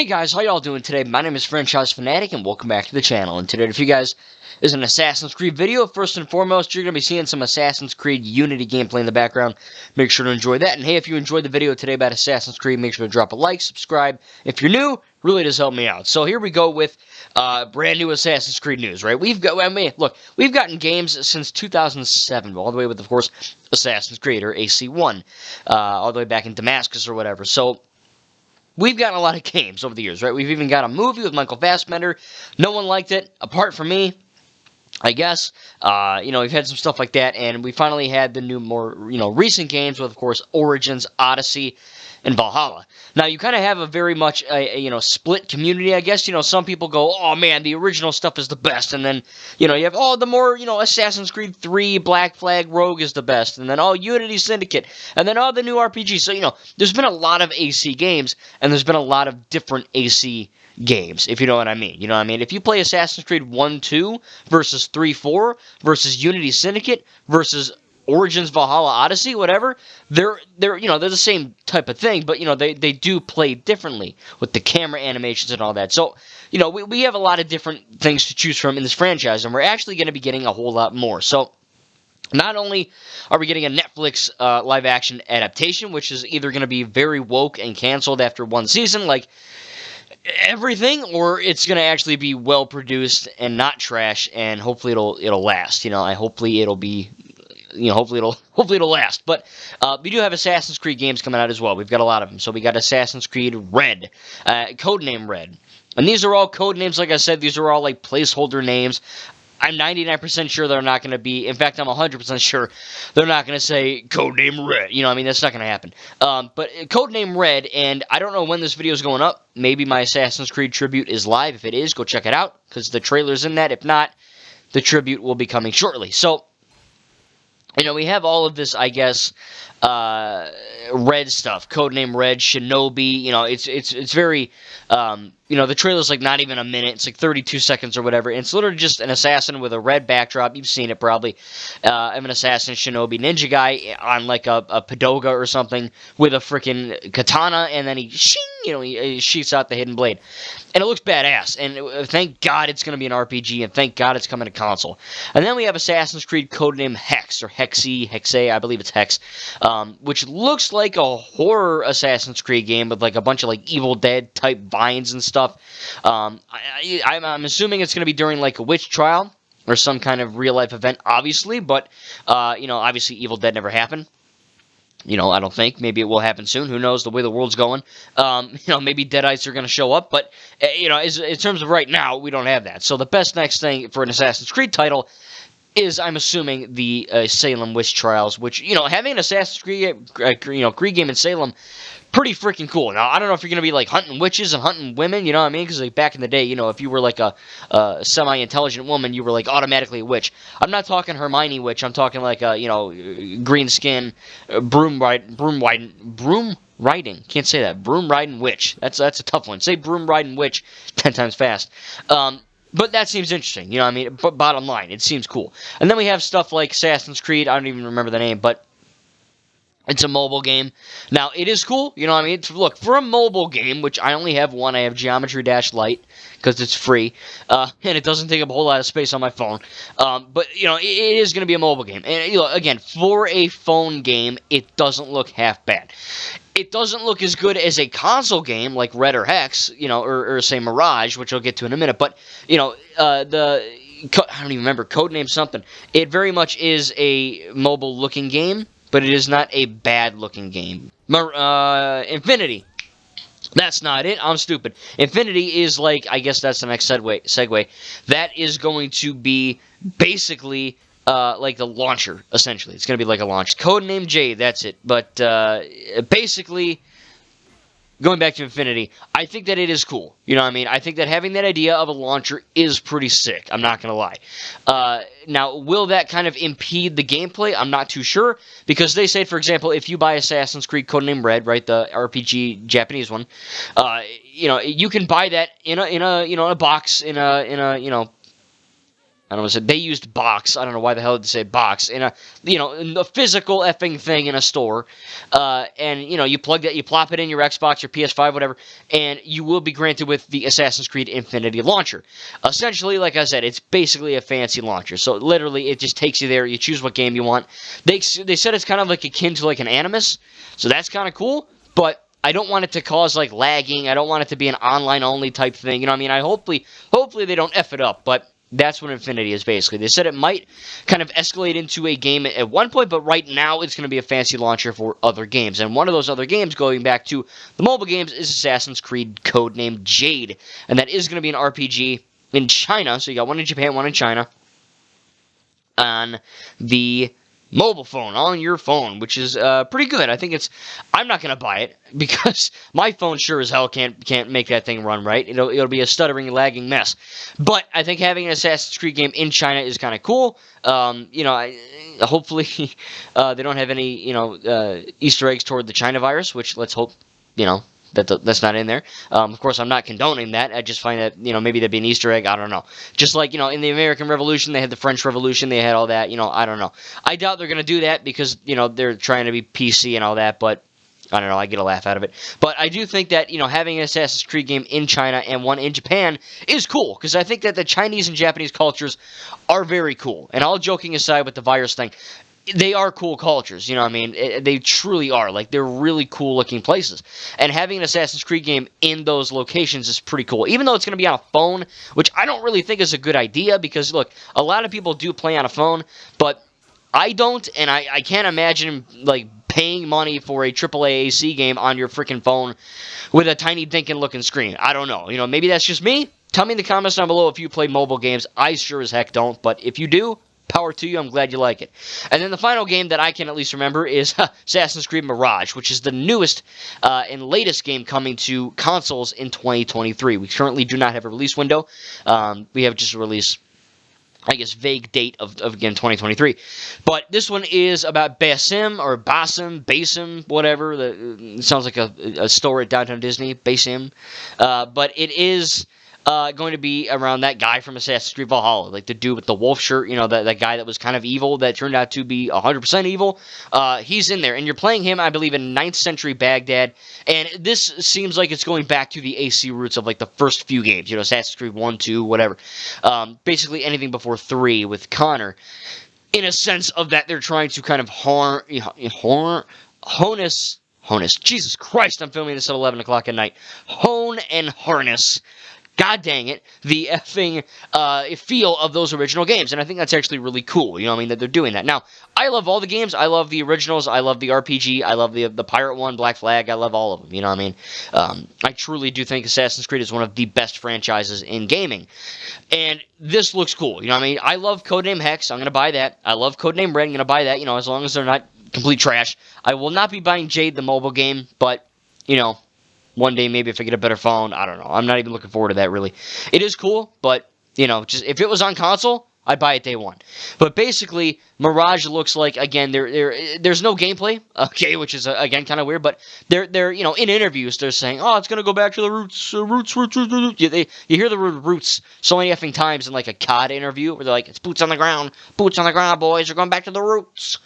Hey guys, how y'all doing today? My name is Franchise Fanatic, and welcome back to the channel. And today, for you guys, is an Assassin's Creed video. First and foremost, you're going to be seeing some Assassin's Creed Unity gameplay in the background. Make sure to enjoy that. And hey, if you enjoyed the video today about Assassin's Creed, make sure to drop a like, subscribe. If you're new, really does help me out. So here we go with brand new Assassin's Creed news, right? We've gotten games since 2007, all the way with, of course, Assassin's Creed, or AC1, all the way back in Damascus or whatever. So we've gotten a lot of games over the years, right? We've even got a movie with Michael Fassbender. No one liked it, apart from me, I guess. We've had some stuff like that, and we finally had the new, more, recent games with, of course, Origins, Odyssey, and Valhalla. Now, you kind of have a very much, split community, I guess. Some people go, oh, man, the original stuff is the best. And then, you have, the more, Assassin's Creed 3, Black Flag, Rogue is the best. And then, Unity Syndicate. And then, the new RPGs. So, there's been a lot of AC games, and there's been a lot of different AC games, if you know what I mean. If you play Assassin's Creed 1, 2 versus 3, 4 versus Unity Syndicate versus Origins, Valhalla, Odyssey, whatever, they're the same type of thing, but, they do play differently with the camera animations and all that. So, we have a lot of different things to choose from in this franchise, and we're actually going to be getting a whole lot more. So, not only are we getting a Netflix live-action adaptation, which is either going to be very woke and canceled after one season, like everything, or it's going to actually be well-produced and not trash, and hopefully it'll last. Hopefully it'll last. But we do have Assassin's Creed games coming out as well. We've got a lot of them. So we got Assassin's Creed Red, codename Red. And these are all code names, like I said. These are all like placeholder names. I'm 99% sure they're not going to be, in fact, I'm 100% sure they're not going to say Codename Red. That's not going to happen. But Codename Red, and I don't know when this video is going up. Maybe my Assassin's Creed tribute is live. If it is, go check it out, because the trailer's in that. If not, the tribute will be coming shortly. So, we have all of this, I guess, Red stuff. Codename Red, Shinobi, it's very, the trailer's like not even a minute. It's like 32 seconds or whatever. And it's literally just an assassin with a red backdrop. You've seen it probably. Of an assassin, Shinobi, ninja guy on like a pagoda or something with a freaking katana, and then he shoots out the hidden blade. And it looks badass, and thank God it's going to be an RPG, and thank God it's coming to console. And then we have Assassin's Creed codename Hex, or Hexe, I believe it's Hex, which looks like a horror Assassin's Creed game with like a bunch of like Evil Dead type vines and stuff. I'm assuming it's going to be during like a witch trial, or some kind of real life event, obviously, but, obviously Evil Dead never happened. I don't think. Maybe it will happen soon. Who knows the way the world's going. Maybe Deadites are going to show up. But, in terms of right now, we don't have that. So the best next thing for an Assassin's Creed title is, I'm assuming, the Salem Witch Trials. Which, having an Assassin's Creed, Creed game in Salem, pretty freaking cool. Now, I don't know if you're going to be, like, hunting witches and hunting women, you know what I mean? Because, like, back in the day, if you were, like, a semi-intelligent woman, you were, like, automatically a witch. I'm not talking Hermione witch. I'm talking, like, green skin, broom riding, can't say that, broom riding witch. That's a tough one. Say broom riding witch 10 times fast. But that seems interesting, But bottom line, it seems cool. And then we have stuff like Assassin's Creed. I don't even remember the name, but it's a mobile game. Now, it is cool, Look, for a mobile game, which I only have one, I have Geometry Dash Lite, because it's free, and it doesn't take up a whole lot of space on my phone. But, it is going to be a mobile game. And, again, for a phone game, it doesn't look half bad. It doesn't look as good as a console game like Red or Hex, or say Mirage, which I'll get to in a minute. But, I don't even remember, Codename something. It very much is a mobile-looking game, but it is not a bad-looking game. Infinity. That's not it. I'm stupid. Infinity is like, I guess that's the next segue. That is going to be basically like the launcher, essentially. It's going to be like a launch. Codename Jade, that's it. But basically, going back to Infinity, I think that it is cool. I think that having that idea of a launcher is pretty sick. I'm not going to lie. Now, will that kind of impede the gameplay? I'm not too sure. Because they say, for example, if you buy Assassin's Creed Codename Red, right, the RPG Japanese one, you can buy that in a box, in a I don't know. They used box. I don't know why the hell did they say box in a physical effing thing in a store, and you plug that, you plop it in your Xbox, your PS5, whatever, and you will be granted with the Assassin's Creed Infinity launcher. Essentially, like I said, it's basically a fancy launcher. So literally, it just takes you there. You choose what game you want. They said it's kind of like akin to like an Animus, so that's kind of cool, but I don't want it to cause like lagging. I don't want it to be an online only type thing. I hopefully they don't F it up, but that's what Infinity is basically. They said it might kind of escalate into a game at one point, but right now it's going to be a fancy launcher for other games. And one of those other games, going back to the mobile games, is Assassin's Creed Codename Jade. And that is going to be an RPG in China. So you got one in Japan, one in China. On the mobile phone, on your phone, which is pretty good. I'm not going to buy it because my phone sure as hell can't make that thing run right. It'll be a stuttering, lagging mess. But I think having an Assassin's Creed game in China is kind of cool. Hopefully they don't have any Easter eggs toward the China virus, which let's hope that's not in there. Of course, I'm not condoning that. I just find that, maybe there'd be an Easter egg. I don't know. Just like, in the American Revolution, they had the French Revolution. They had all that. I don't know. I doubt they're going to do that because, they're trying to be PC and all that. But I don't know. I get a laugh out of it. But I do think that, having an Assassin's Creed game in China and one in Japan is cool. Because I think that the Chinese and Japanese cultures are very cool. And all joking aside with the virus thing, they are cool cultures, they truly are. Like, they're really cool looking places. And having an Assassin's Creed game in those locations is pretty cool. Even though it's going to be on a phone, which I don't really think is a good idea, because, look, a lot of people do play on a phone, but I don't, and I can't imagine, like, paying money for a AAA AC game on your freaking phone with a tiny dinkin' looking screen. I don't know. Maybe that's just me. Tell me in the comments down below if you play mobile games. I sure as heck don't, but if you do, power to you. I'm glad you like it. And then the final game that I can at least remember is Assassin's Creed Mirage, which is the newest and latest game coming to consoles in 2023. We currently do not have a release window. We have just a release, I guess, vague date of again, 2023. But this one is about Basim, whatever. It sounds like a store at Downtown Disney, Basim. But it is going to be around that guy from Assassin's Creed Valhalla, like the dude with the wolf shirt, that guy that was kind of evil, that turned out to be 100% evil. He's in there, and you're playing him, I believe, in 9th century Baghdad, and this seems like it's going back to the AC roots of, like, the first few games, Assassin's Creed 1, 2, whatever. Basically anything before 3 with Connor, in a sense of that they're trying to kind of harness. Jesus Christ, I'm filming this at 11 o'clock at night. Hone and harness, god dang it, the effing feel of those original games. And I think that's actually really cool, that they're doing that. Now, I love all the games. I love the originals. I love the RPG. I love the Pirate one, Black Flag. I love all of them, I truly do think Assassin's Creed is one of the best franchises in gaming. And this looks cool, I love Codename Hex. I'm going to buy that. I love Codename Red. I'm going to buy that, as long as they're not complete trash. I will not be buying Jade, the mobile game, but, one day, maybe if I get a better phone, I don't know. I'm not even looking forward to that, really. It is cool, but, just if it was on console, I'd buy it day one. But basically, Mirage looks like, again, there's no gameplay, okay, which is, again, kind of weird, but they're in interviews, they're saying, oh, it's going to go back to the roots. You hear the word roots so many effing times in, like, a COD interview, where they're like, it's boots on the ground, boys, we're going back to the roots.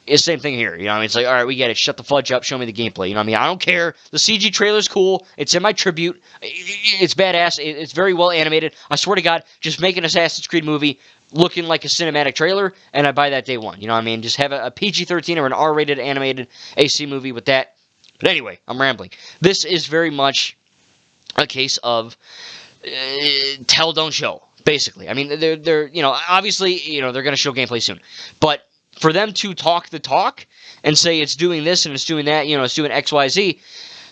It's the same thing here, it's like, all right, we get it, shut the fudge up, show me the gameplay, I don't care, the CG trailer's cool, it's in my tribute, it's badass, it's very well animated, I swear to God, just make an Assassin's Creed movie looking like a cinematic trailer, and I buy that day one, just have a PG-13 or an R-rated animated AC movie with that. But anyway, I'm rambling. This is very much a case of tell, don't show, basically. They're obviously, they're going to show gameplay soon, but for them to talk the talk and say it's doing this and it's doing that, it's doing X, Y, Z,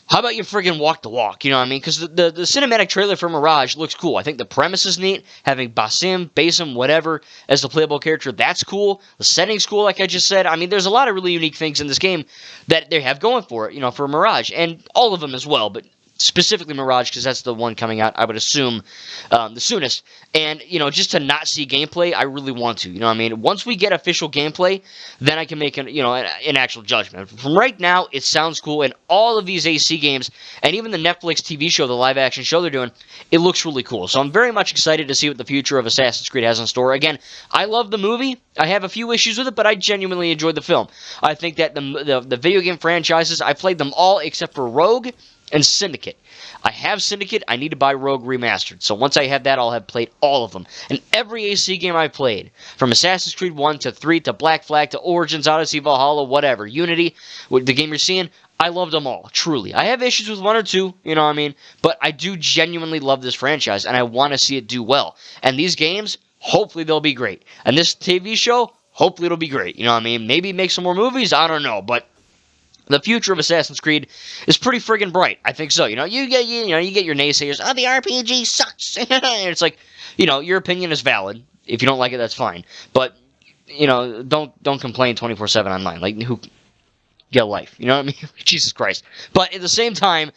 how about you friggin' walk the walk, Because the cinematic trailer for Mirage looks cool. I think the premise is neat. Having Basim, whatever, as the playable character, that's cool. The setting's cool, like I just said. There's a lot of really unique things in this game that they have going for it, for Mirage. And all of them as well, but specifically Mirage, because that's the one coming out, I would assume, the soonest. And, just to not see gameplay, I really want to. You know what I mean? Once we get official gameplay, then I can make an actual judgment. From right now, it sounds cool, and all of these AC games, and even the Netflix TV show, the live-action show they're doing, it looks really cool. So I'm very much excited to see what the future of Assassin's Creed has in store. Again, I love the movie. I have a few issues with it, but I genuinely enjoyed the film. I think that the video game franchises, I played them all except for Rogue and Syndicate. I have Syndicate. I need to buy Rogue Remastered. So once I have that, I'll have played all of them. And every AC game I played, from Assassin's Creed 1 to 3 to Black Flag to Origins, Odyssey, Valhalla, whatever, Unity, the game you're seeing, I loved them all, truly. I have issues with one or two, you know what I mean? But I do genuinely love this franchise, and I want to see it do well. And these games, hopefully they'll be great. And this TV show, hopefully it'll be great. You know what I mean? Maybe make some more movies, I don't know, but the future of Assassin's Creed is pretty friggin' bright. I think so. You get your naysayers. Oh, the RPG sucks. And it's like, your opinion is valid. If you don't like it, that's fine. But don't complain 24/7 online. Like, who? Get a life. You know what I mean? Jesus Christ. But at the same time,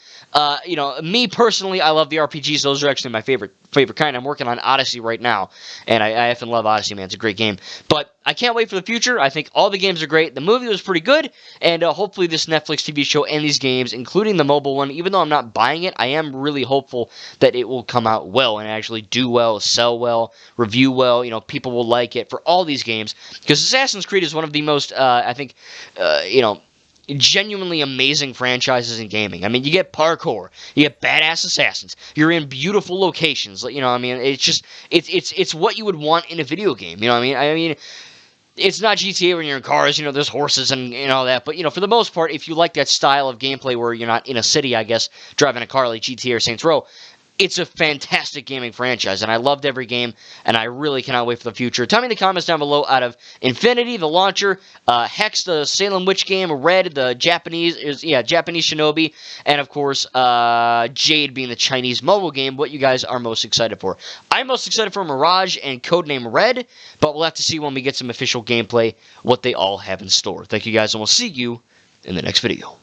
me personally, I love the RPGs. Those are actually my favorite kind. I'm working on Odyssey right now, and I effing love Odyssey, man. It's a great game. But I can't wait for the future. I think all the games are great. The movie was pretty good, and hopefully this Netflix TV show and these games, including the mobile one, even though I'm not buying it, I am really hopeful that it will come out well and actually do well, sell well, review well. People will like it for all these games, because Assassin's Creed is one of the most, I think, genuinely amazing franchises in gaming. I mean, you get parkour, you get badass assassins, you're in beautiful locations. It's just it's what you would want in a video game. You know what I mean? It's not GTA when you're in cars, there's horses and all that, but for the most part, if you like that style of gameplay where you're not in a city, I guess, driving a car like GTA or Saints Row, it's a fantastic gaming franchise, and I loved every game, and I really cannot wait for the future. Tell me in the comments down below, out of Infinity, the launcher, Hex, the Salem Witch game, Red, the Japanese Shinobi, and of course, Jade being the Chinese mobile game, what you guys are most excited for. I'm most excited for Mirage and Codename Red, but we'll have to see when we get some official gameplay what they all have in store. Thank you guys, and we'll see you in the next video.